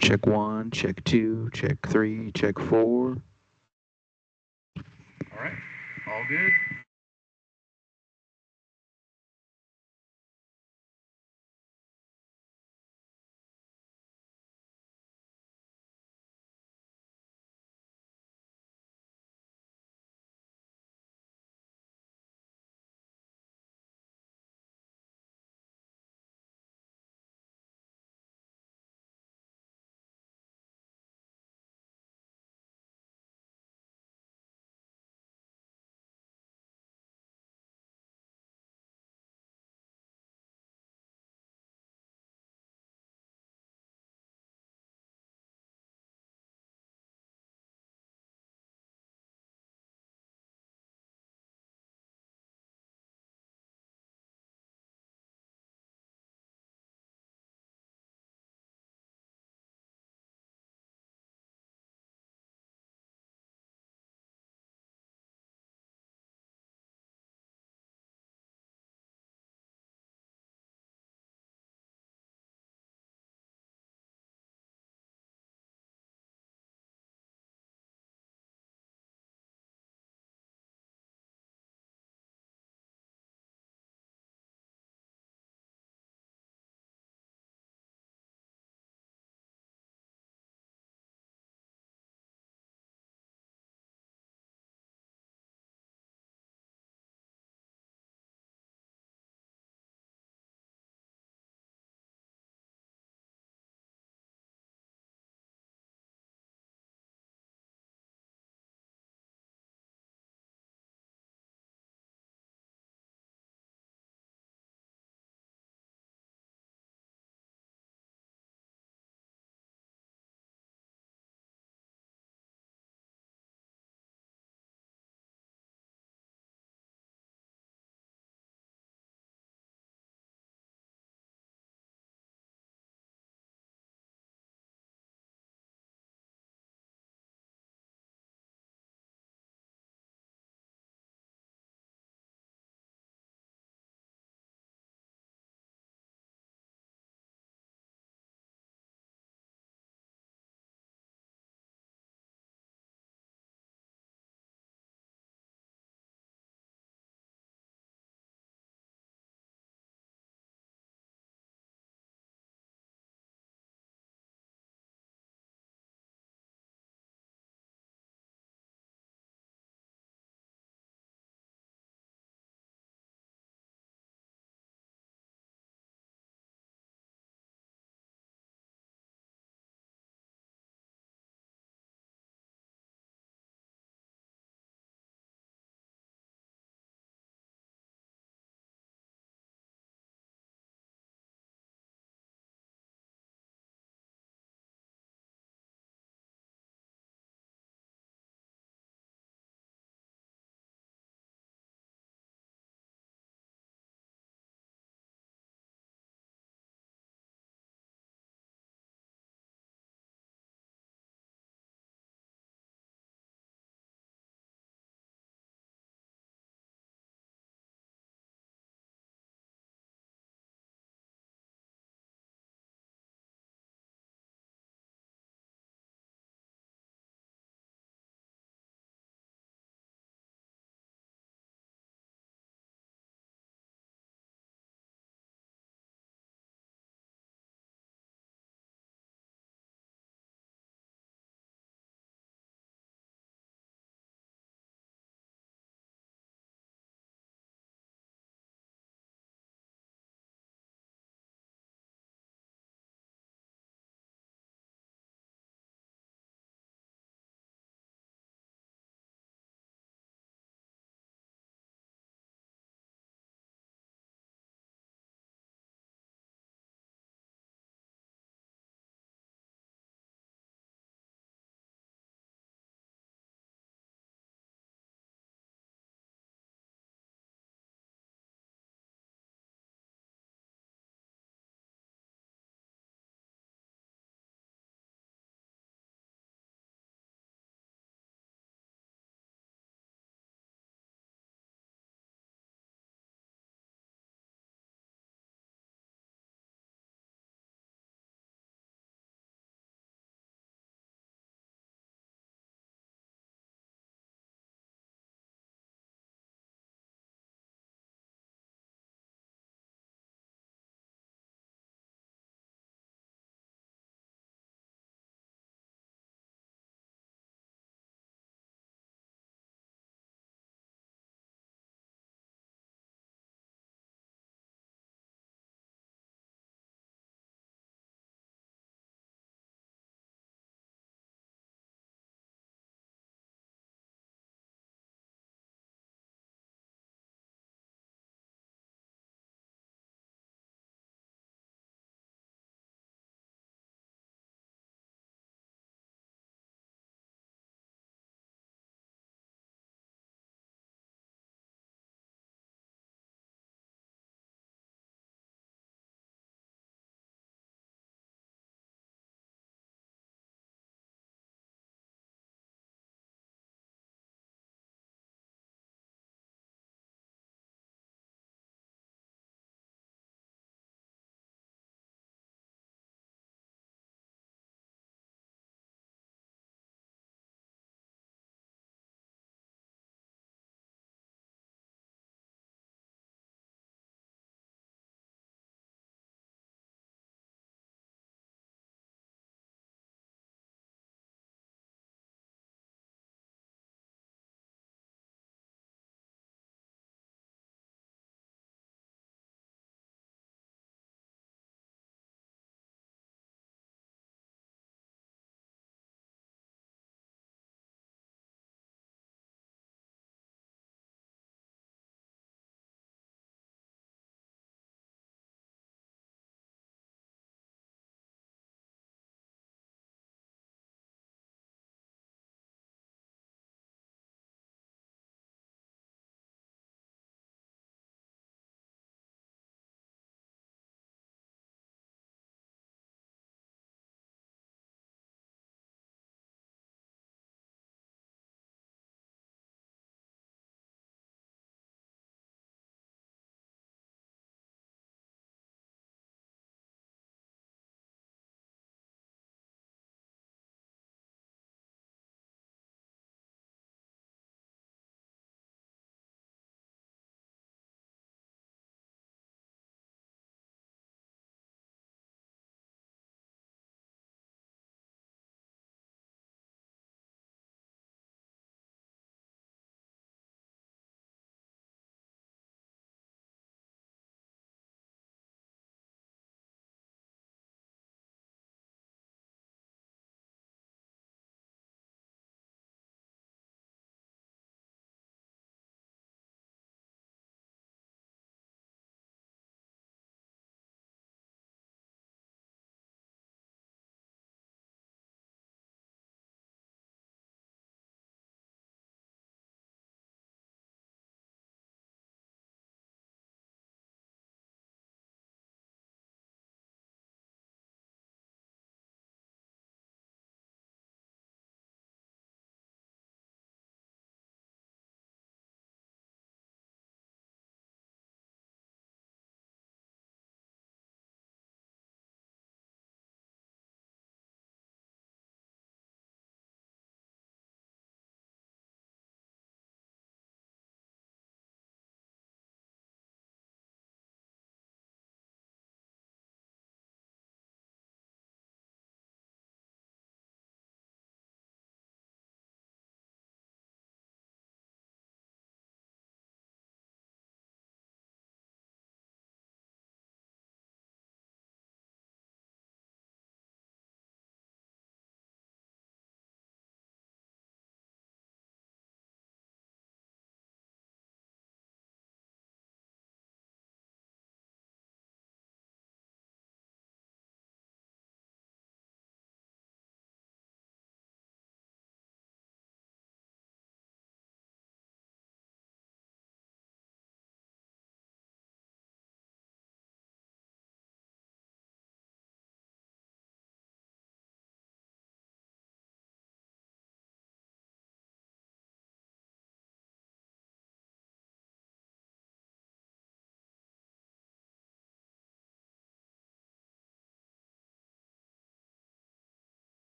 Check 1, check 2, check 3, check 4. All right. All good.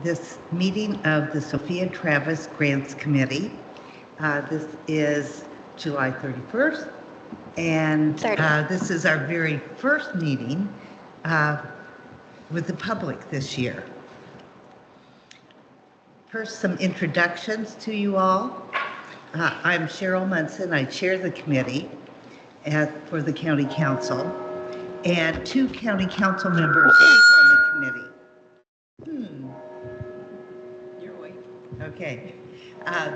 this meeting of the Sophia Travis Grants Committee. This is July 31st, and this is our very first meeting with the public this year. First, some introductions to you all. I'm Cheryl Munson. I chair the committee for the County Council, and 2 County Council members serve on the committee. You're waiting. Okay.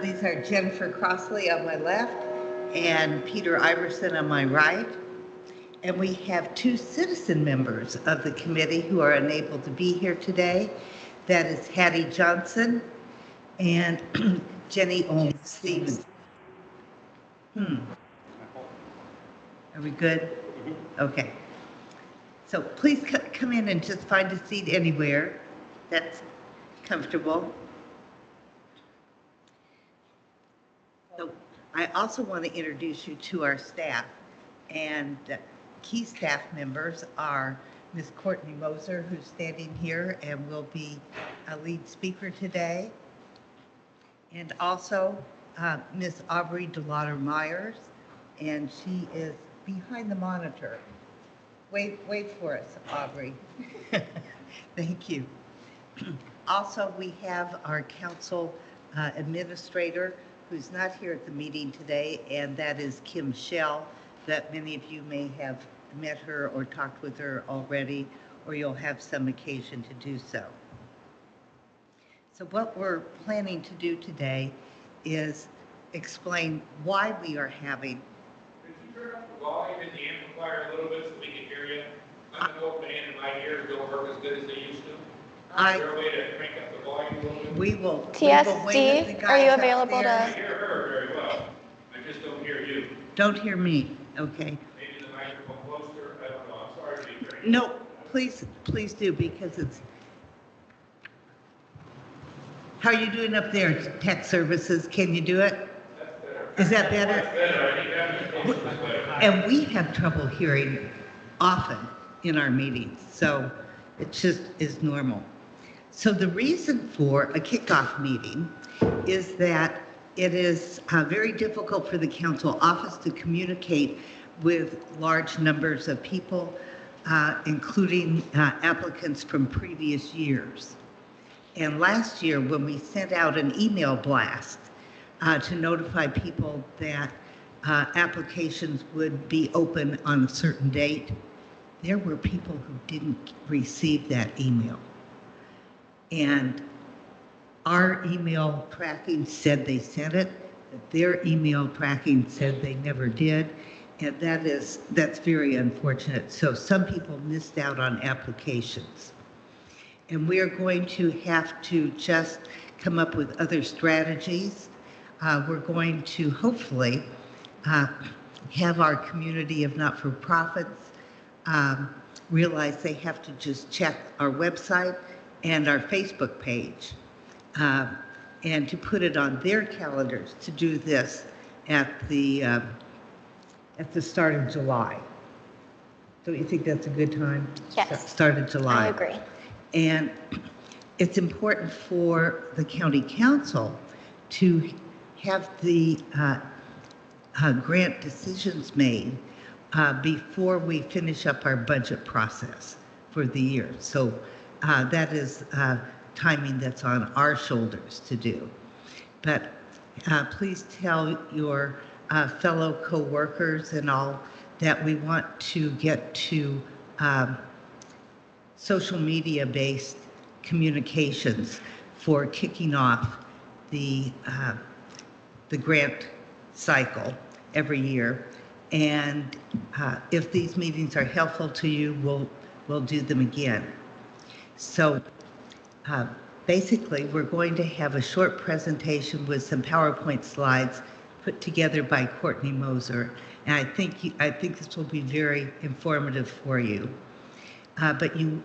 These are Jennifer Crossley on my left and Peter Iverson on my right. And we have 2 citizen members of the committee who are unable to be here today. That is Hattie Johnson and Jenny Olm Stevens. Are we good? Okay. So please come in and just find a seat anywhere that's comfortable. So I also want to introduce you to our staff, and key staff members are Ms. Courtney Moser, who's standing here and will be a lead speaker today, and also Ms. Aubrey DeLauder Myers, and she is behind the monitor. Wait for us, Aubrey. Thank you. Also, we have our council administrator, who's not here at the meeting today, and that is Kim Schell, that many of you may have met her or talked with her already, or you'll have some occasion to do so. So what we're planning to do today is explain why we are having. Could you turn up the volume in the amplifier a little bit so we can hear you? I'm an old man and my ears don't work as good as they used to. Is there a way to crank up the volume a little bit? We will. TSD, are you available to? I hear her very well. I just don't hear you. Don't hear me, okay. Maybe the microphone closer, I don't know, I'm sorry to be cranky. No, please do, because it's. How are you doing up there, tech services? Can you do it? That's better. Is that better? That's better, I think that was better. And we have trouble hearing often in our meetings, so it just is normal. So the reason for a kickoff meeting is that it is very difficult for the council office to communicate with large numbers of people, including applicants from previous years. And last year, when we sent out an email blast to notify people that applications would be open on a certain date, there were people who didn't receive that email. And our email tracking said they sent it, but their email tracking said they never did. And that's very unfortunate. So some people missed out on applications. And we are going to have to just come up with other strategies. We're going to hopefully have our community of not-for-profits realize they have to just check our website and our Facebook page, and to put it on their calendars to do this at the start of July. Don't you think that's a good time? Yes. Start of July. I agree. And it's important for the county council to have the grant decisions made before we finish up our budget process for the year. So that is timing that's on our shoulders to do. But please tell your fellow co-workers and all that we want to get to social media based communications for kicking off the grant cycle every year. And if these meetings are helpful to you, we'll do them again. So basically, we're going to have a short presentation with some PowerPoint slides put together by Courtney Moser. And I think this will be very informative for you. But you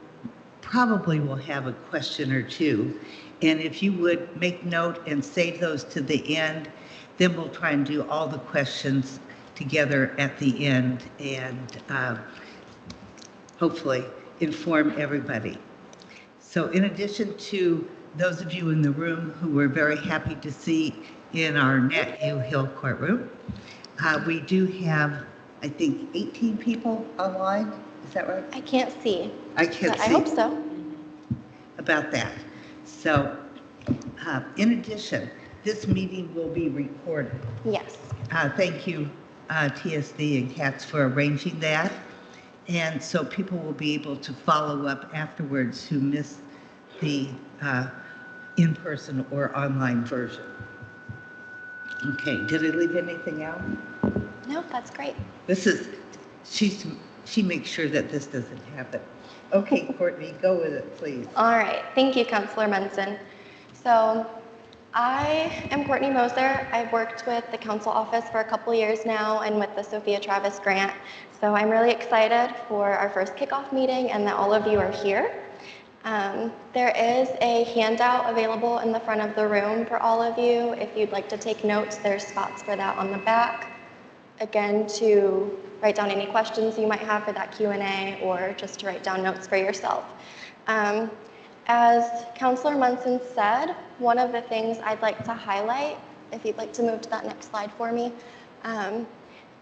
probably will have a question or two. And if you would make note and save those to the end, then we'll try and do all the questions together at the end and hopefully inform everybody. So in addition to those of you in the room who we're very happy to see in our Nat Hill courtroom. We do have, I think, 18 people online. Is that right? I can't see. I can't see. I hope so. About that. So, in addition, this meeting will be recorded. Yes. Thank you, TSD and CATS, for arranging that. And so people will be able to follow up afterwards who missed the in-person or online version. Okay, did I leave anything out? No, that's great. This is, she makes sure that this doesn't happen. Okay, Courtney, go with it, please. All right. Thank you, Councilor Munson. So I am Courtney Moser. I've worked with the council office for a couple years now and with the Sophia Travis grant. So I'm really excited for our first kickoff meeting and that all of you are here. There is a handout available in the front of the room for all of you. If you'd like to take notes, there's spots for that on the back. Again, to write down any questions you might have for that Q&A or just to write down notes for yourself. As Councilor Munson said, one of the things I'd like to highlight, if you'd like to move to that next slide for me,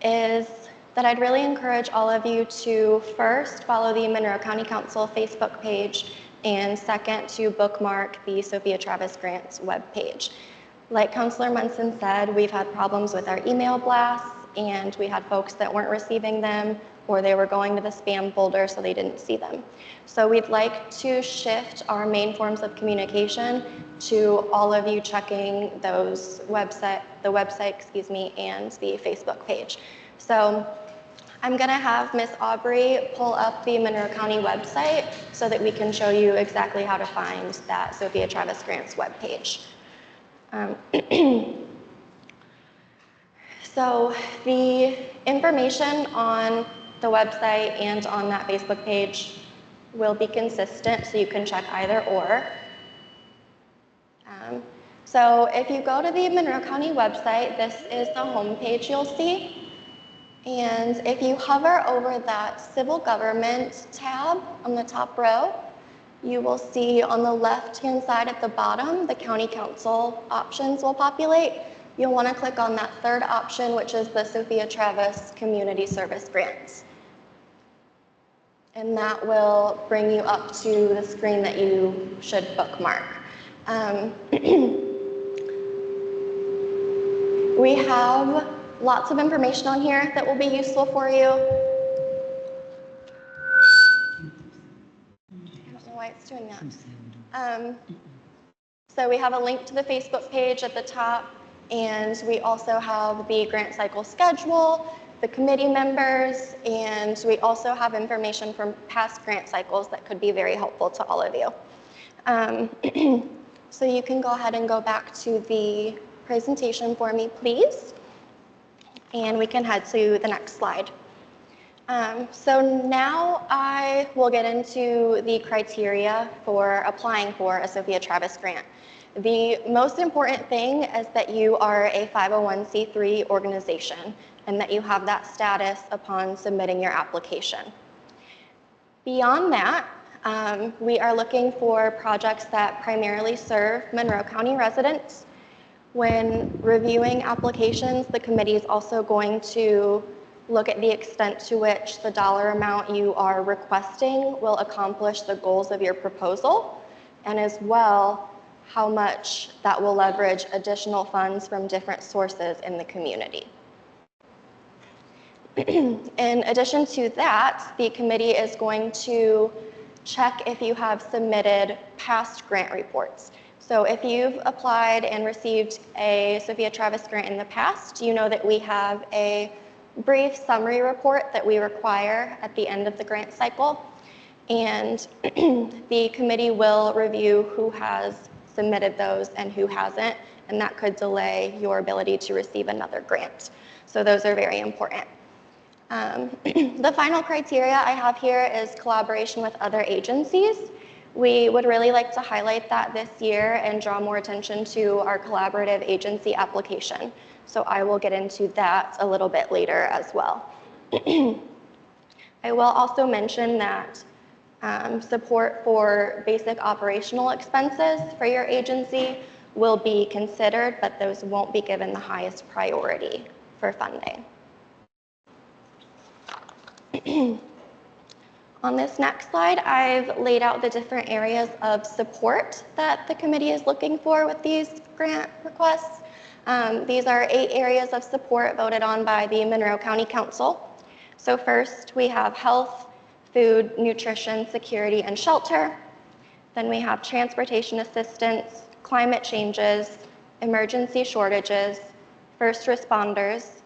is that I'd really encourage all of you to first follow the Monroe County Council Facebook page and second to bookmark the Sophia Travis Grants webpage. Like Councilor Munson said, we've had problems with our email blasts and we had folks that weren't receiving them or they were going to the spam folder so they didn't see them. So we'd like to shift our main forms of communication to all of you checking those the website, and the Facebook page. So I'm gonna have Miss Aubrey pull up the Monroe County website so that we can show you exactly how to find that Sophia Travis Grants webpage. So the information on the website and on that Facebook page will be consistent, so you can check either or. So if you go to the Monroe County website, this is the home page you'll see. And if you hover over that Civil Government tab on the top row, you will see on the left-hand side at the bottom, the County Council options will populate. You'll want to click on that third option, which is the Sophia Travis Community Service Grants. And that will bring you up to the screen that you should bookmark. We have lots of information on here that will be useful for you. I don't know why it's doing that. So we have a link to the Facebook page at the top, and we also have the grant cycle schedule, the committee members, and we also have information from past grant cycles that could be very helpful to all of you. So you can go ahead and go back to the presentation for me, please. And we can head to the next slide. So now I will get into the criteria for applying for a Sophia Travis grant. The most important thing is that you are a 501c3 organization and that you have that status upon submitting your application. Beyond that, we are looking for projects that primarily serve Monroe County residents. When reviewing applications, the committee is also going to look at the extent to which the dollar amount you are requesting will accomplish the goals of your proposal, and as well, how much that will leverage additional funds from different sources in the community. In addition to that, the committee is going to check if you have submitted past grant reports. So if you've applied and received a Sophia Travis grant in the past, you know that we have a brief summary report that we require at the end of the grant cycle. And the committee will review who has submitted those and who hasn't, and that could delay your ability to receive another grant. So those are very important. The final criteria I have here is collaboration with other agencies. We would really like to highlight that this year and draw more attention to our collaborative agency application. So I will get into that a little bit later as well. I will also mention that Support for basic operational expenses for your agency will be considered, but those won't be given the highest priority for funding. On this next slide, I've laid out the different areas of support that the committee is looking for with these grant requests. These are 8 areas of support voted on by the Monroe County Council. So first, we have health, food, nutrition, security, and shelter. Then we have transportation assistance, climate changes, emergency shortages, first responders,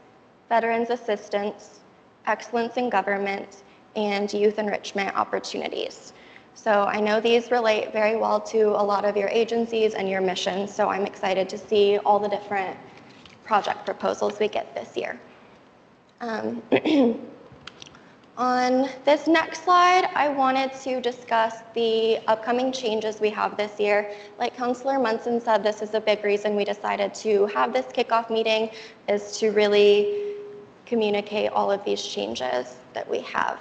veterans assistance, excellence in government, and youth enrichment opportunities. So I know these relate very well to a lot of your agencies and your missions, so I'm excited to see all the different project proposals we get this year. On this next slide, I wanted to discuss the upcoming changes we have this year. Like Councilor Munson said, this is a big reason we decided to have this kickoff meeting, is to really communicate all of these changes that we have.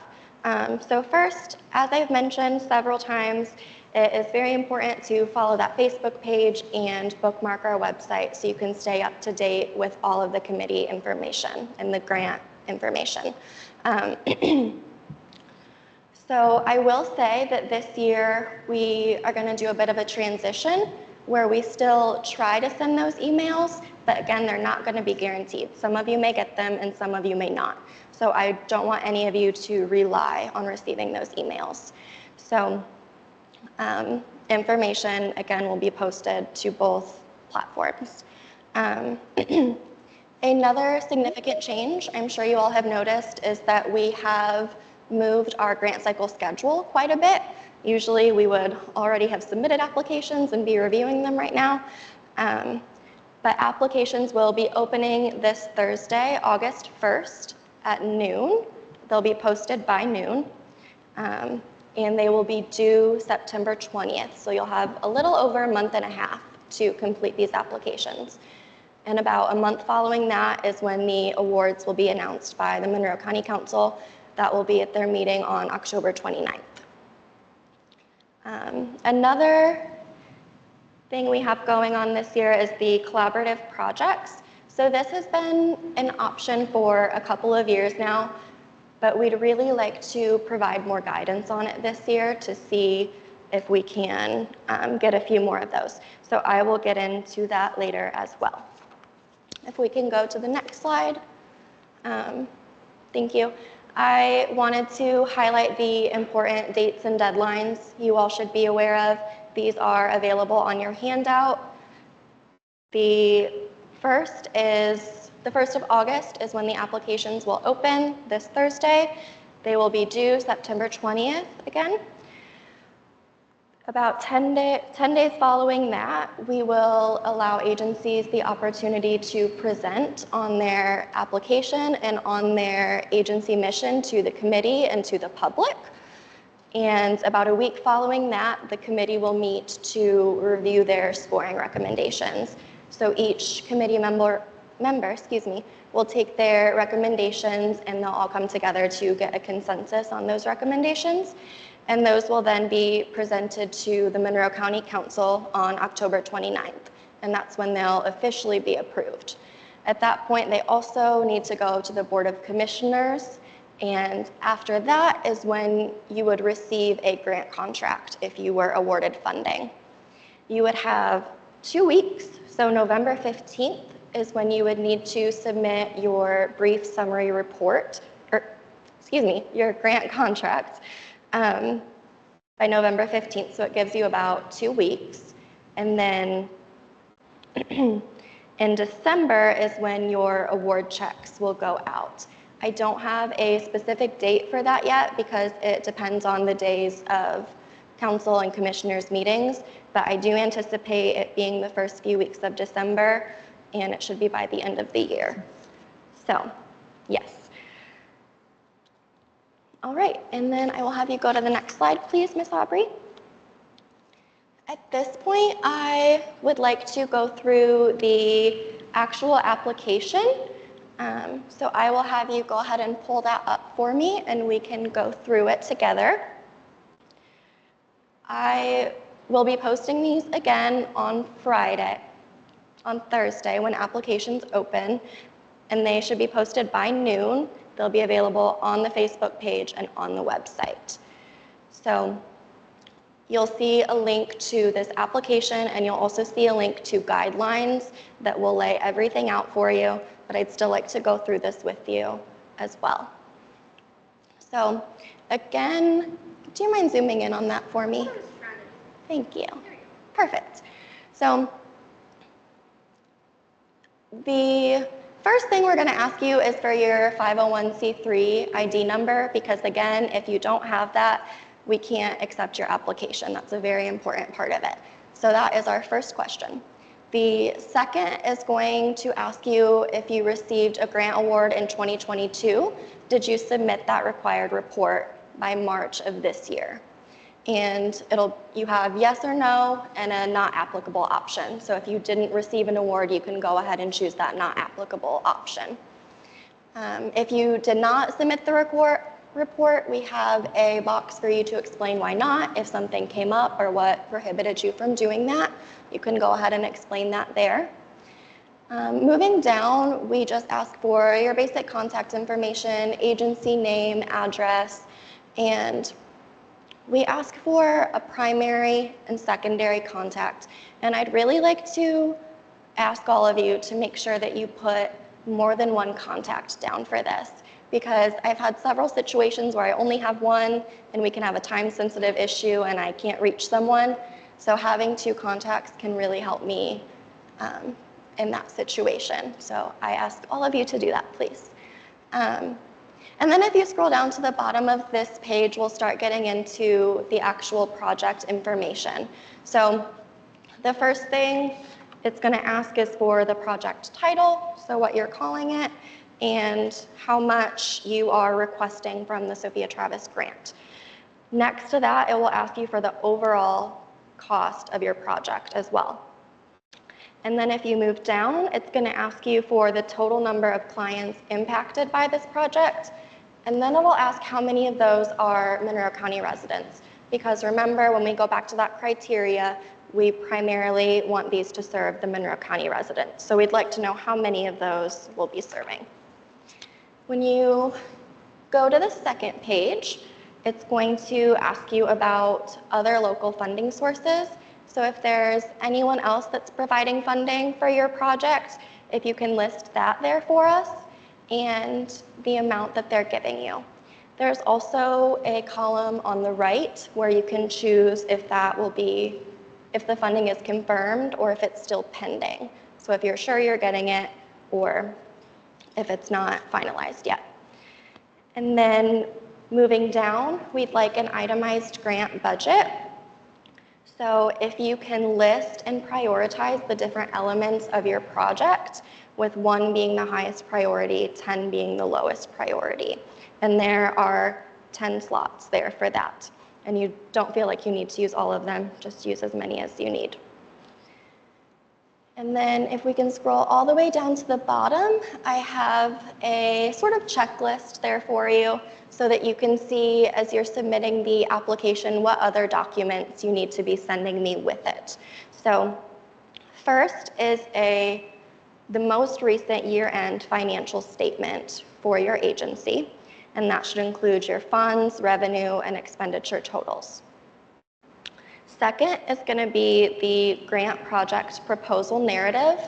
So first, as I've mentioned several times, it is very important to follow that Facebook page and bookmark our website so you can stay up to date with all of the committee information and the grant information. So I will say that this year we are going to do a bit of a transition where we still try to send those emails, but again, they're not going to be guaranteed. Some of you may get them and some of you may not. So I don't want any of you to rely on receiving those emails. So information, again, will be posted to both platforms. Another significant change, I'm sure you all have noticed, is that we have moved our grant cycle schedule quite a bit. Usually we would already have submitted applications and be reviewing them right now. But applications will be opening this Thursday, August 1st at noon. They'll be posted by noon. And they will be due September 20th. So you'll have a little over a month and a half to complete these applications. And about a month following that is when the awards will be announced by the Monroe County Council. That will be at their meeting on October 29th. Another thing we have going on this year is the collaborative projects. So this has been an option for a couple of years now, but we'd really like to provide more guidance on it this year to see if we can get a few more of those. So I will get into that later as well. If we can go to the next slide. Thank you. I wanted to highlight the important dates and deadlines you all should be aware of. These are available on your handout. The 1st of August is when the applications will open this Thursday. They will be due September 20th again. About 10 days following that, we will allow agencies the opportunity to present on their application and on their agency mission to the committee and to the public. And about a week following that, the committee will meet to review their scoring recommendations. So each committee member, will take their recommendations and they'll all come together to get a consensus on those recommendations. And those will then be presented to the Monroe County Council on October 29th. And that's when they'll officially be approved. At that point, they also need to go to the Board of Commissioners. And after that is when you would receive a grant contract if you were awarded funding. You would have 2 weeks. So November 15th is when you would need to submit your brief summary report, your grant contract. By November 15th, so it gives you about 2 weeks. And then in December is when your award checks will go out. I don't have a specific date for that yet because it depends on the days of council and commissioners meetings, but I do anticipate it being the first few weeks of December, and it should be by the end of the year. So, yes. All right, and then I will have you go to the next slide, please, Ms. Aubrey. At this point, I would like to go through the actual application. So I will have you go ahead and pull that up for me, and we can go through it together. I will be posting these again on Thursday when applications open, and they should be posted by noon. They'll be available on the Facebook page and on the website. So you'll see a link to this application, and you'll also see a link to guidelines that will lay everything out for you, but I'd still like to go through this with you as well. So again, do you mind zooming in on that for me? Thank you. Perfect. So the first thing we're going to ask you is for your 501c3 ID number, because again, if you don't have that, we can't accept your application. That's a very important part of it. So that is our first question. The second is going to ask you if you received a grant award in 2022. Did you submit that required report by March of this year? And you have yes or no and a not applicable option. So if you didn't receive an award, you can go ahead and choose that not applicable option. If you did not submit the report, we have a box for you to explain why not. If something came up or what prohibited you from doing that, you can go ahead and explain that there. Moving down, we just ask for your basic contact information, agency name, address, and we ask for a primary and secondary contact. And I'd really like to ask all of you to make sure that you put more than one contact down for this, because I've had several situations where I only have one and we can have a time-sensitive issue and I can't reach someone. So having two contacts can really help me in that situation. So I ask all of you to do that, please. And then if you scroll down to the bottom of this page, we'll start getting into the actual project information. So the first thing it's going to ask is for the project title, so what you're calling it, and how much you are requesting from the Sophia Travis grant. Next to that, it will ask you for the overall cost of your project as well. And then if you move down, it's going to ask you for the total number of clients impacted by this project. And then it will ask how many of those are Monroe County residents. Because remember, when we go back to that criteria, we primarily want these to serve the Monroe County residents. So we'd like to know how many of those we'll be serving. When you go to the second page, it's going to ask you about other local funding sources. So if there's anyone else that's providing funding for your project, if you can list that there for us and the amount that they're giving you. There's also a column on the right where you can choose if the funding is confirmed or if it's still pending. So if you're sure you're getting it or if it's not finalized yet. And then moving down, we'd like an itemized grant budget. So if you can list and prioritize the different elements of your project, with 1 being the highest priority, 10 being the lowest priority. And there are 10 slots there for that. And you don't feel like you need to use all of them, just use as many as you need. And then if we can scroll all the way down to the bottom, I have a sort of checklist there for you so that you can see as you're submitting the application what other documents you need to be sending me with it. So first is the most recent year-end financial statement for your agency, and that should include your funds, revenue, and expenditure totals. Second is going to be the grant project proposal narrative.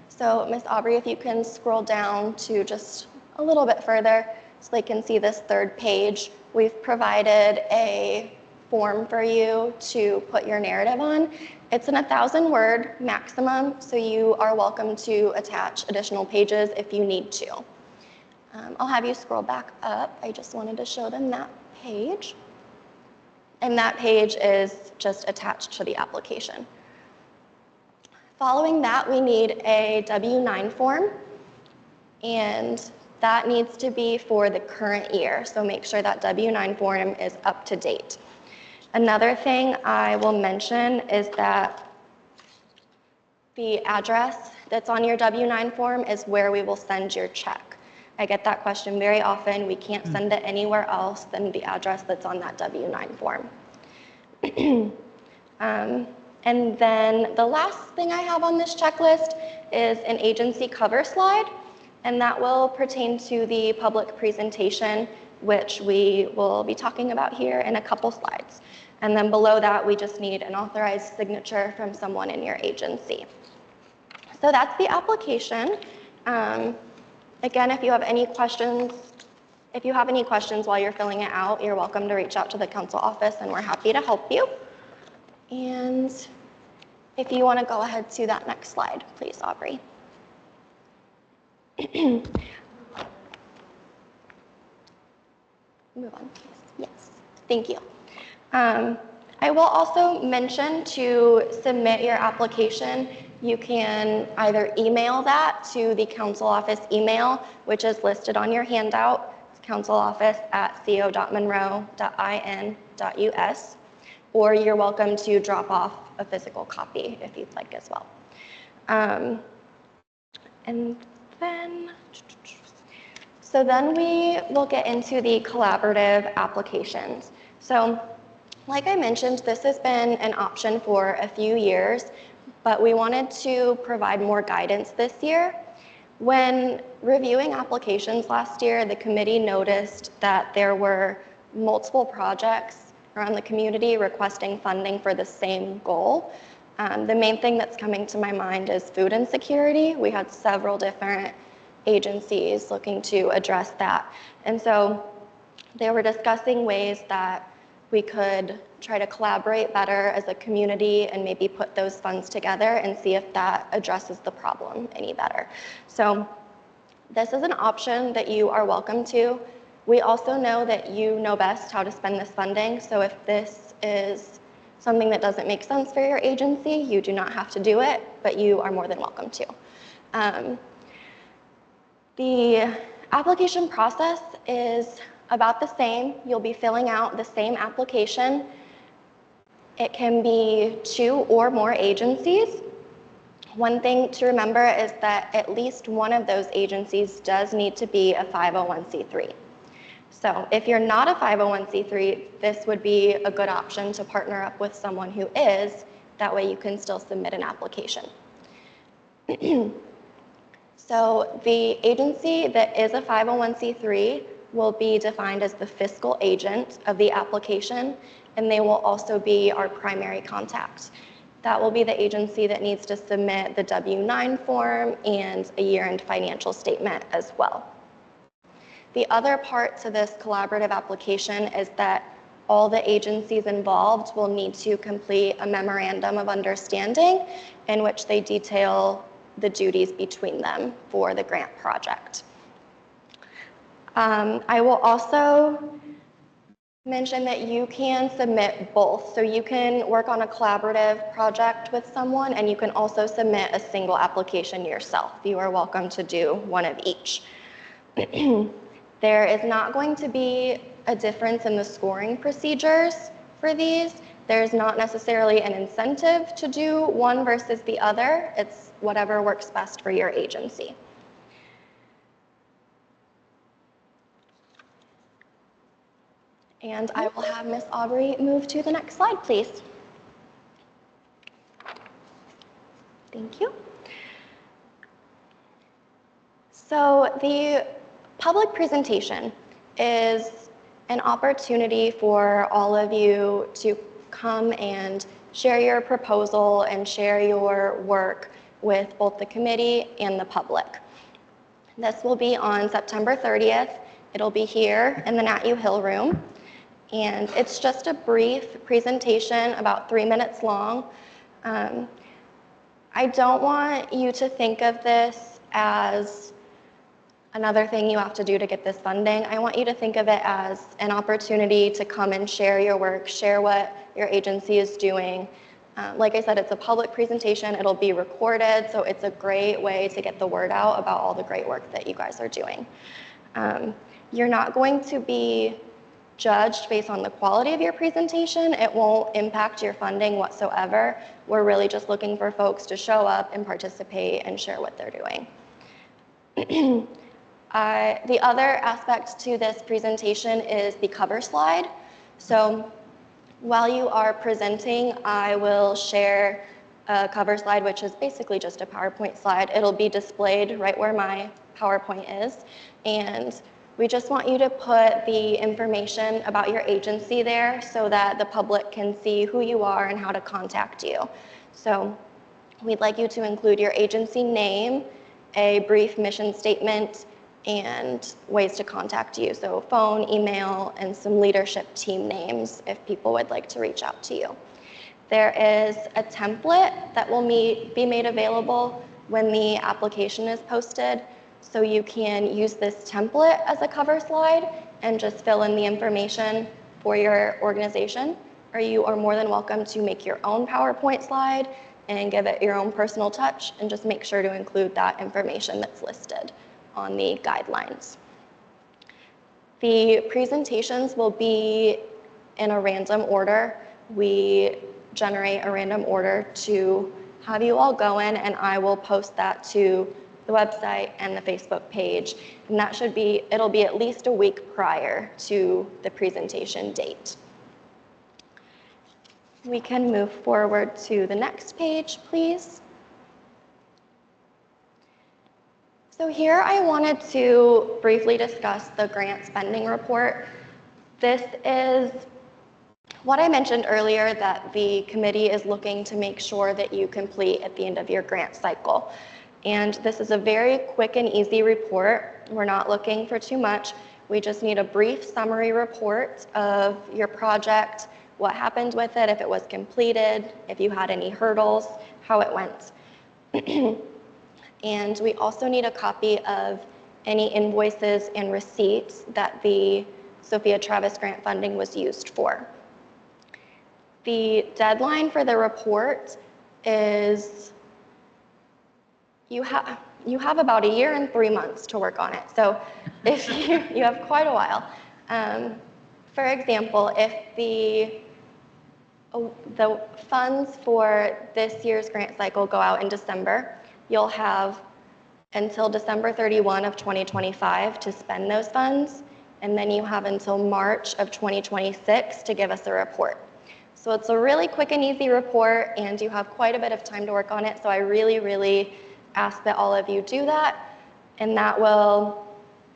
So Ms. Aubrey, if you can scroll down to just a little bit further so they can see this third page, we've provided a form for you to put your narrative on. It's an 1,000-word maximum, so you are welcome to attach additional pages if you need to. I'll have you scroll back up. I just wanted to show them that page. And that page is just attached to the application. Following that, we need a W-9 form, and that needs to be for the current year, so make sure that W-9 form is up to date. Another thing I will mention is that the address that's on your W-9 form is where we will send your check. I get that question very often. We can't send it anywhere else than the address that's on that W-9 form. And then the last thing I have on this checklist is an agency cover slide, and that will pertain to the public presentation, which we will be talking about here in a couple slides. And then below that, we just need an authorized signature from someone in your agency. So that's the application. Again, if you have any questions while you're filling it out, you're welcome to reach out to the council office and we're happy to help you. And if you want to go ahead to that next slide, please, Aubrey. Move on, please. Yes, thank you. I will also mention to submit your application, you can either email that to the council office email, which is listed on your handout, counciloffice@co.monroe.in.us, or you're welcome to drop off a physical copy if you'd like as well. And then we will get into the collaborative applications. So like I mentioned, this has been an option for a few years, but we wanted to provide more guidance this year. When reviewing applications last year, the committee noticed that there were multiple projects around the community requesting funding for the same goal. The main thing that's coming to my mind is food insecurity. We had several different agencies looking to address that. And so they were discussing ways that we could try to collaborate better as a community and maybe put those funds together and see if that addresses the problem any better. So this is an option that you are welcome to. We also know that you know best how to spend this funding. So if this is something that doesn't make sense for your agency, you do not have to do it, but you are more than welcome to. The application process is about the same. You'll be filling out the same application. It can be 2 or more agencies. One thing to remember is that at least one of those agencies does need to be a 501c3. So if you're not a 501c3, this would be a good option to partner up with someone who is. That way you can still submit an application. So the agency that is a 501c3 will be defined as the fiscal agent of the application, and they will also be our primary contact. That will be the agency that needs to submit the W-9 form and a year-end financial statement as well. The other part to this collaborative application is that all the agencies involved will need to complete a memorandum of understanding in which they detail the duties between them for the grant project. I will also mention that you can submit both. So you can work on a collaborative project with someone and you can also submit a single application yourself. You are welcome to do one of each. There is not going to be a difference in the scoring procedures for these. There's not necessarily an incentive to do one versus the other. It's whatever works best for your agency. And I will have Ms. Aubrey move to the next slide, please. Thank you. So the public presentation is an opportunity for all of you to come and share your proposal and share your work with both the committee and the public. This will be on September 30th. It'll be here in the Nat U Hill room. And it's just a brief presentation, about 3 minutes long. I don't want you to think of this as another thing you have to do to get this funding. I want you to think of it as an opportunity to come and share your work, share what your agency is doing. Like I said, it's a public presentation. It'll be recorded, so it's a great way to get the word out about all the great work that you guys are doing. You're not going to be judged based on the quality of your presentation. It won't impact your funding whatsoever. We're really just looking for folks to show up and participate and share what they're doing. The other aspect to this presentation is the cover slide. So While you are presenting, I will share a cover slide, which is basically just a PowerPoint slide. It'll be displayed right where my PowerPoint is. And we just want you to put the information about your agency there so that the public can see who you are and how to contact you. So we'd like you to include your agency name, a brief mission statement, and ways to contact you. So phone, email, and some leadership team names if people would like to reach out to you. There is a template that will be made available when the application is posted. So you can use this template as a cover slide and just fill in the information for your organization. Or you are more than welcome to make your own PowerPoint slide and give it your own personal touch and just make sure to include that information that's listed on the guidelines. The presentations will be in a random order. We generate a random order to have you all go in, and I will post that to the website and the Facebook page. And that it'll be at least a week prior to the presentation date. We can move forward to the next page, please. So here I wanted to briefly discuss the grant spending report. This is what I mentioned earlier, that the committee is looking to make sure that you complete at the end of your grant cycle. And this is a very quick and easy report. We're not looking for too much. We just need a brief summary report of your project, what happened with it, if it was completed, if you had any hurdles, how it went. And we also need a copy of any invoices and receipts that the Sophia Travis grant funding was used for. The deadline for the report is, you have about a year and 3 months to work on it. So if you have quite a while. For example, if the funds for this year's grant cycle go out in December, you'll have until December 31 of 2025 to spend those funds, and then you have until March of 2026 to give us a report. So it's a really quick and easy report, and you have quite a bit of time to work on it, so I really, really ask that all of you do that, and that will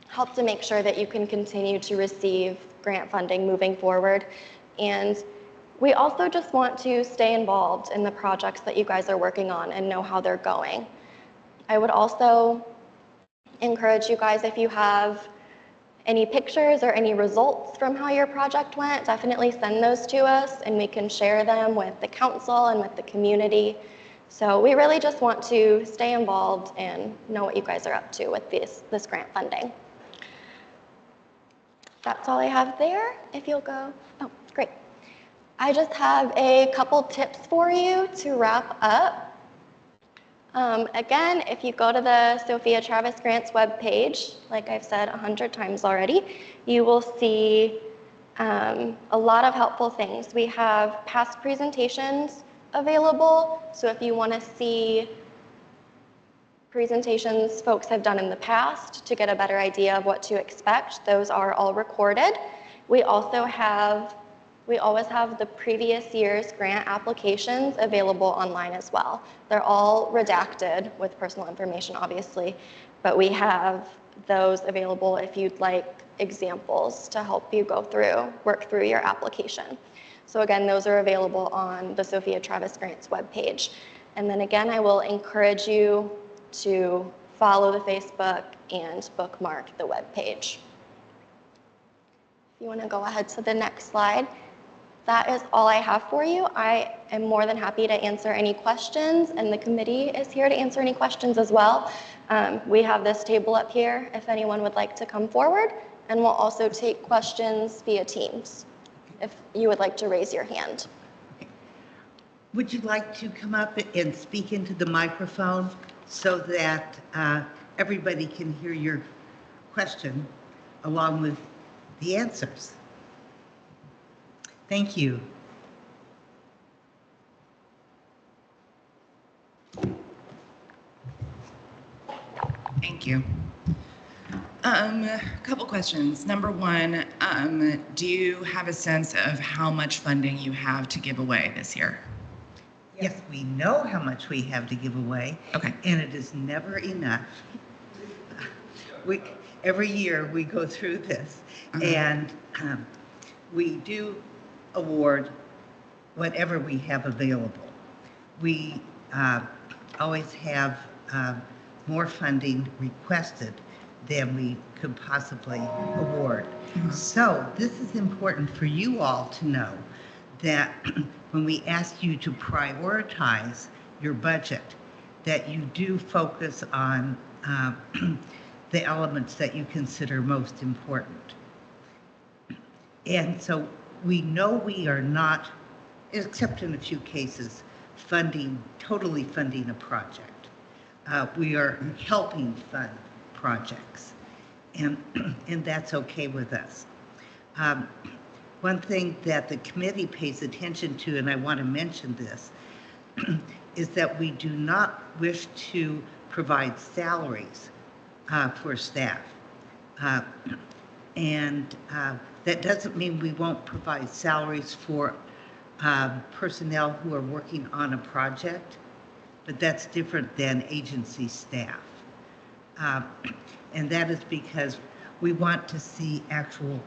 help to make sure that you can continue to receive grant funding moving forward. And we also just want to stay involved in the projects that you guys are working on and know how they're going. I would also encourage you guys, if you have any pictures or any results from how your project went, definitely send those to us and we can share them with the council and with the community. So we really just want to stay involved and know what you guys are up to with this grant funding. That's all I have there. If you'll go, oh, great. I just have a couple tips for you to wrap up. Again, if you go to the Sophia Travis Grants webpage, like I've said 100 times already, you will see a lot of helpful things. We have past presentations available, so if you want to see presentations folks have done in the past to get a better idea of what to expect, those are all recorded. We always have the previous year's grant applications available online as well. They're all redacted with personal information, obviously, but we have those available if you'd like examples to help you work through your application. So again, those are available on the Sophia Travis Grants webpage. And then again, I will encourage you to follow the Facebook and bookmark the webpage. If you want to go ahead to the next slide. That is all I have for you. I am more than happy to answer any questions, and the committee is here to answer any questions as well. We have this table up here if anyone would like to come forward, and we'll also take questions via Teams if you would like to raise your hand. Would you like to come up and speak into the microphone so that everybody can hear your question along with the answers? Thank you. Thank you. A couple questions. Number one, do you have a sense of how much funding you have to give away this year? Yes, we know how much we have to give away. Okay. And it is never enough. Every year we go through this, and we do award whatever we have available. We always have more funding requested than we could possibly award. So this is important for you all to know, that when we ask you to prioritize your budget, that you do focus on the elements that you consider most important. And so we know we are not, except in a few cases, totally funding a project. We are helping fund projects, and that's okay with us. One thing that the committee pays attention to, and I want to mention this, is that we do not wish to provide salaries for staff. And that doesn't mean we won't provide salaries for personnel who are working on a project, but that's different than agency staff. And that is because we want to see actual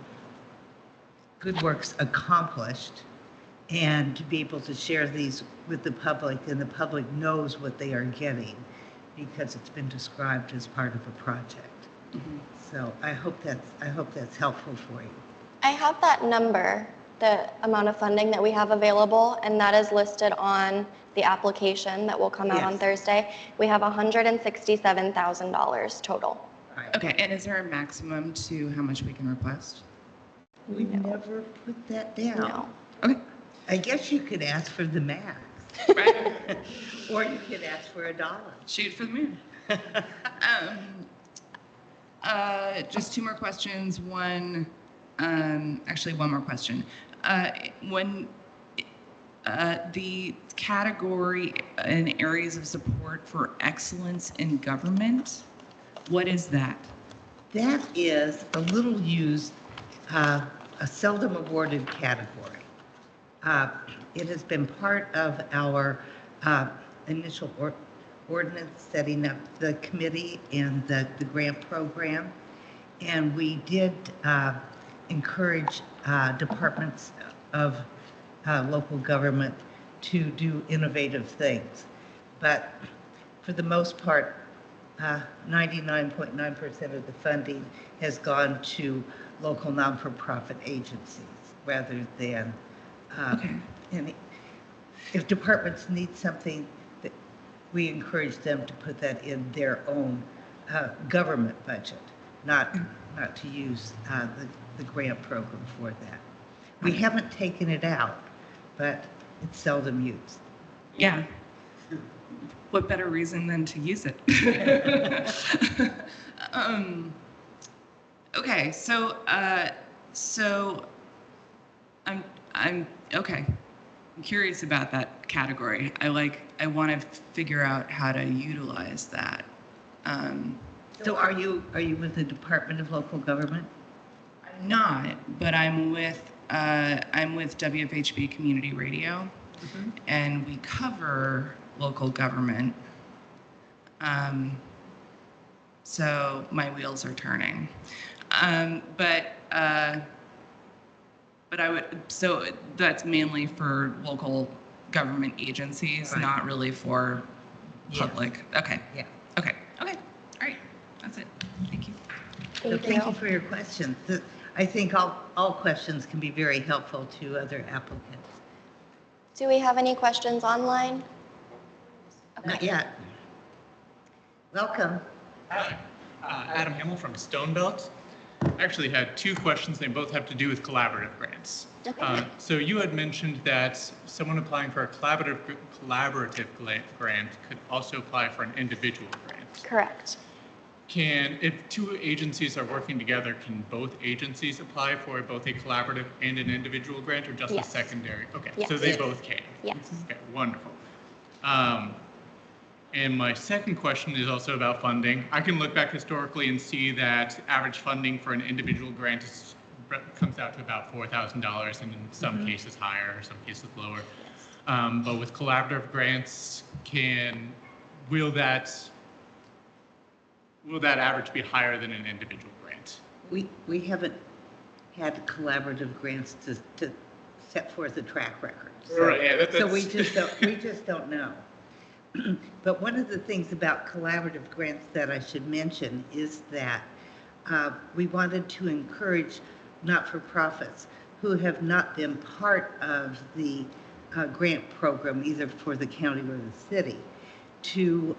good works accomplished and to be able to share these with the public, and the public knows what they are getting because it's been described as part of a project. So I hope that's helpful for you. I have that number, the amount of funding that we have available, and that is listed on the application that will come out on Yes. Thursday. We have $167,000 total. Right. Okay, and is there a maximum to how much we can request? We never put that down. No. Okay. I guess you could ask for the max, Right. or you could ask for $1. Shoot for the moon. Just two more questions. One, actually one more question. When the category and areas of support for excellence in government, what is that? That is a little used, a seldom awarded category. It has been part of our initial ordinance setting up the committee and the grant program. And we did encourage departments of local government to do innovative things. But for the most part, 99.9% of the funding has gone to local non-for-profit agencies rather than any. If departments need something, that we encourage them to put that in their own government budget, not to use the grant program for that. We haven't taken it out, but it's seldom used. Yeah. What better reason than to use it? Okay, so I'm okay. I'm curious about that category. I want to figure out how to utilize that. So are you with the Department of Local Government? I'm not, but I'm with WFHB Community Radio, and we cover local government. So my wheels are turning. But I would, so that's mainly for local government agencies, Right. not really for Yes. public. Okay. Yeah. Okay. All right. That's it. Thank you. So thank you for your questions. I think all questions can be very helpful to other applicants. Do we have any questions online? Not yet. Welcome. Hi, Adam Hamill from Stonebelt. I actually had two questions. They both have to do with collaborative grants. Okay. So you had mentioned that someone applying for a collaborative grant could also apply for an individual grant. Correct. If two agencies are working together, can both agencies apply for both a collaborative and an individual grant, or just a Yes. secondary? Okay, Yes. so they both can. Yes. Okay, wonderful. And my second question is also about funding. I can look back historically and see that average funding for an individual grant comes out to about $4,000, and in some cases higher, some cases lower. But with collaborative grants, will that average be higher than an individual grant? We haven't had collaborative grants to set forth a track record. So, right, yeah, so we just don't know. But one of the things about collaborative grants that I should mention is that we wanted to encourage not-for-profits who have not been part of the grant program, either for the county or the city, to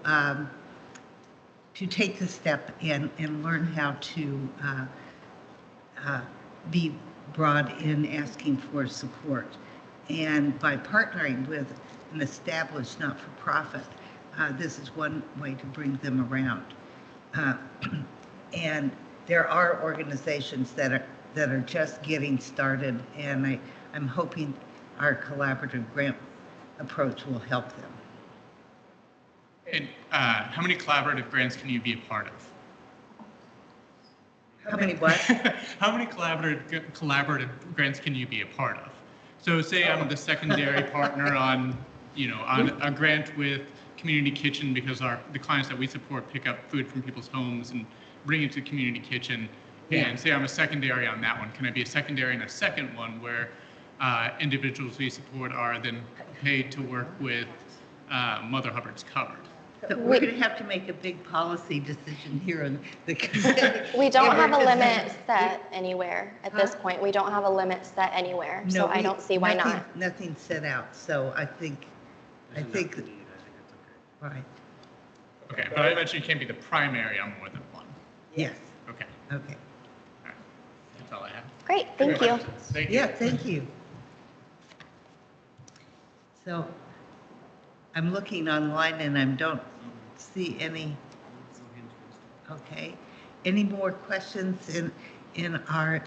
take the step and learn how to be broad in asking for support. And by partnering with an established not-for-profit, this is one way to bring them around. And there are organizations that are just getting started, and I'm hoping our collaborative grant approach will help them. And how many collaborative grants can you be a part of? How many what? How many collaborative grants can you be a part of? So say I'm the secondary partner on a grant with Community Kitchen, because the clients that we support pick up food from people's homes and bring it to Community Kitchen. And say I'm a secondary on that one. Can I be a secondary in a second one where individuals we support are then paid to work with Mother Hubbard's Covered? So we're going to have to make a big policy decision here on the committee. We don't have a limit set anywhere at this point. We don't have a limit set anywhere, so I don't see why not. Nothing set out, so I think, right. Okay, but I mentioned you can't be the primary on more than one. Yes. Okay, Okay. all right. That's all I have. Great, thank you. Thank you. Yeah, thank you. So I'm looking online and I don't see any. Okay. Any more questions among our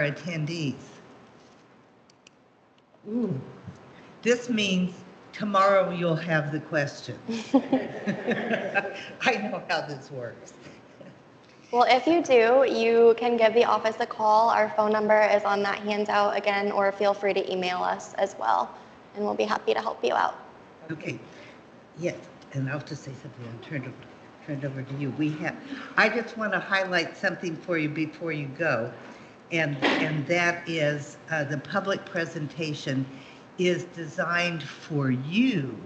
attendees? Ooh, this means tomorrow you'll have the questions. I know how this works. Well, if you do, you can give the office a call. Our phone number is on that handout again, or feel free to email us as well, and we'll be happy to help you out. Okay. Yes, and I'll just say something. I'll turn it over to you. I just want to highlight something for you before you go, and that is the public presentation is designed for you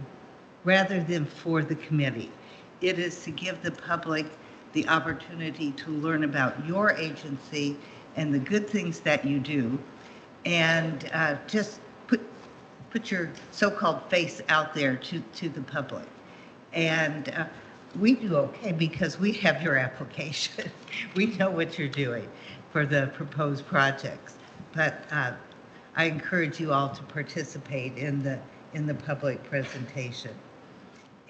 rather than for the committee. It is to give the public the opportunity to learn about your agency and the good things that you do, and just put your so-called face out there to the public. And we do okay because we have your application. We know what you're doing for the proposed projects. But I encourage you all to participate in the public presentation.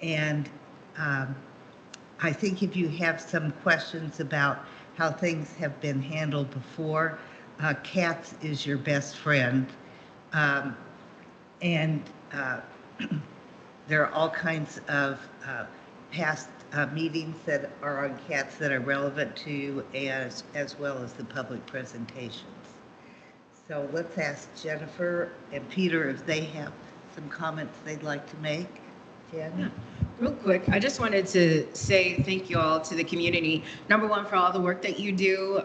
And I think if you have some questions about how things have been handled before, CATS is your best friend. And there are all kinds of past meetings that are on CATS that are relevant to you, as well as the public presentations. So let's ask Jennifer and Peter if they have some comments they'd like to make. Jen? Yeah. Real quick, I just wanted to say thank you all to the community. Number one, for all the work that you do.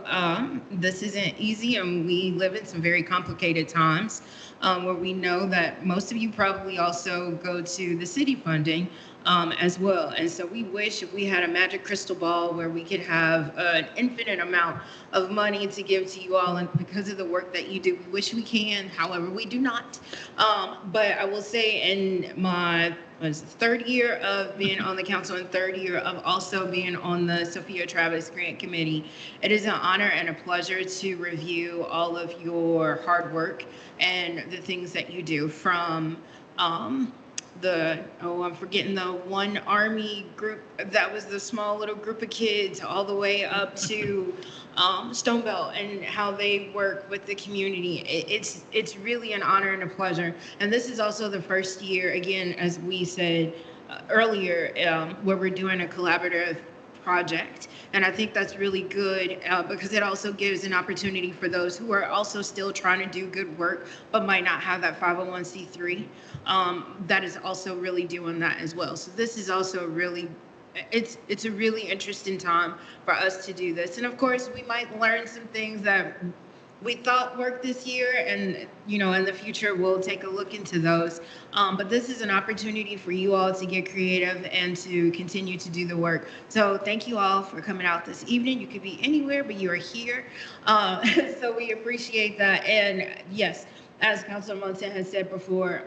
This isn't easy, and we live in some very complicated times where we know that most of you probably also go to the city funding as well. And so we wish if we had a magic crystal ball where we could have an infinite amount of money to give to you all. And because of the work that you do, we wish we can. However, we do not. But I will say in my third year of being on the council and third year of also being on the Sophia Travis Grant Committee, it is an honor and a pleasure to review all of your hard work and the things that you do, from I'm forgetting the one Army group that was the small little group of kids, all the way up to Stonebelt and how they work with the community. It's really an honor and a pleasure. And this is also the first year, again, as we said, earlier, where we're doing a collaborative project. And I think that's really good because it also gives an opportunity for those who are also still trying to do good work but might not have that 501c3. That is also really doing that as well. So this is also really, it's a really interesting time for us to do this. And of course, we might learn some things that we thought worked this year, and in the future we'll take a look into those. But this is an opportunity for you all to get creative and to continue to do the work. So thank you all for coming out this evening. You could be anywhere, but you are here. So we appreciate that. And yes, as Councilor Monson has said before,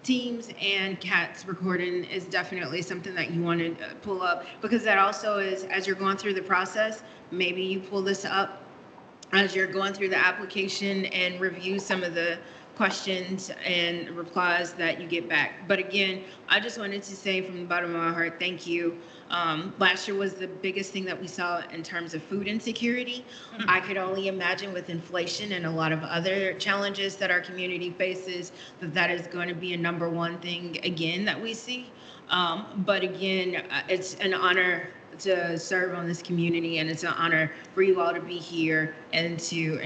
Teams and CATS recording is definitely something that you want to pull up, because that also is, as you're going through the process, maybe you pull this up as you're going through the application and review some of the questions and replies that you get back. But again, I just wanted to say from the bottom of my heart, thank you. Last year was the biggest thing that we saw in terms of food insecurity. I could only imagine with inflation and a lot of other challenges that our community faces, that is going to be a #1 thing again that we see. But again, it's an honor to serve on this community, and it's an honor for you all to be here and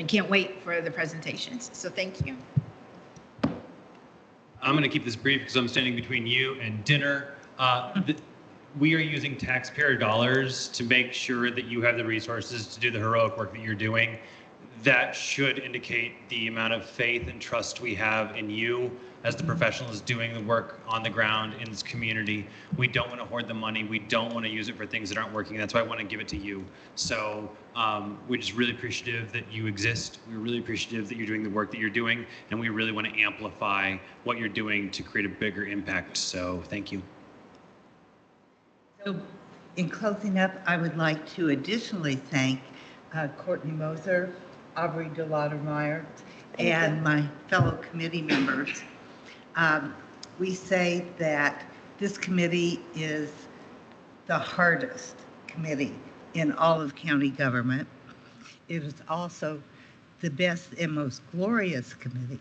can't wait for the presentations. So thank you. I'm going to keep this brief because I'm standing between you and dinner. We are using taxpayer dollars to make sure that you have the resources to do the heroic work that you're doing. That should indicate the amount of faith and trust we have in you as the professionals doing the work on the ground in this community. We don't want to hoard the money. We don't want to use it for things that aren't working. That's why I want to give it to you. So we're just really appreciative that you exist. We're really appreciative that you're doing the work that you're doing, and we really want to amplify what you're doing to create a bigger impact. So thank you. So in closing up, I would like to additionally thank Courtney Moser, Aubrey DeLaudermeyer, and my fellow committee members. We say that this committee is the hardest committee in all of county government. It is also the best and most glorious committee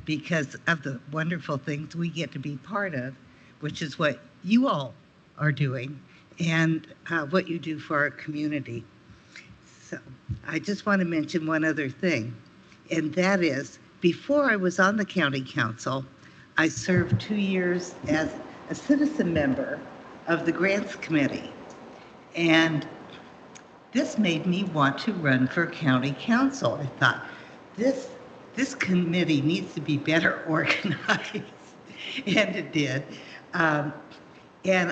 because of the wonderful things we get to be part of, which is what you all are doing and what you do for our community. So I just want to mention one other thing, and that is, before I was on the county council, I served 2 years as a citizen member of the grants committee. And this made me want to run for county council. I thought, this committee needs to be better organized. And it did. And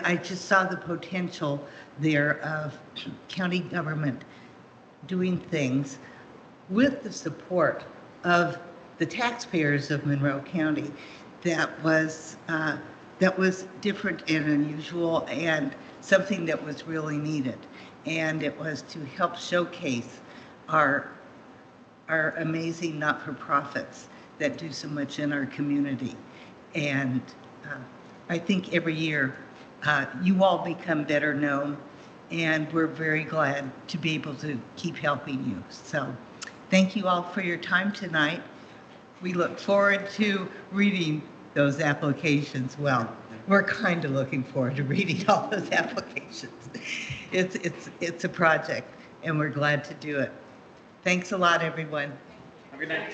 I just saw the potential there of county government doing things with the support of the taxpayers of Monroe County that was different and unusual and something that was really needed. And it was to help showcase our amazing not-for-profits that do so much in our community. And I think every year you all become better known, and we're very glad to be able to keep helping you. So thank you all for your time tonight. We look forward to reading those applications. Well, we're kind of looking forward to reading all those applications. It's a project, and we're glad to do it. Thanks a lot, everyone. Have a good night.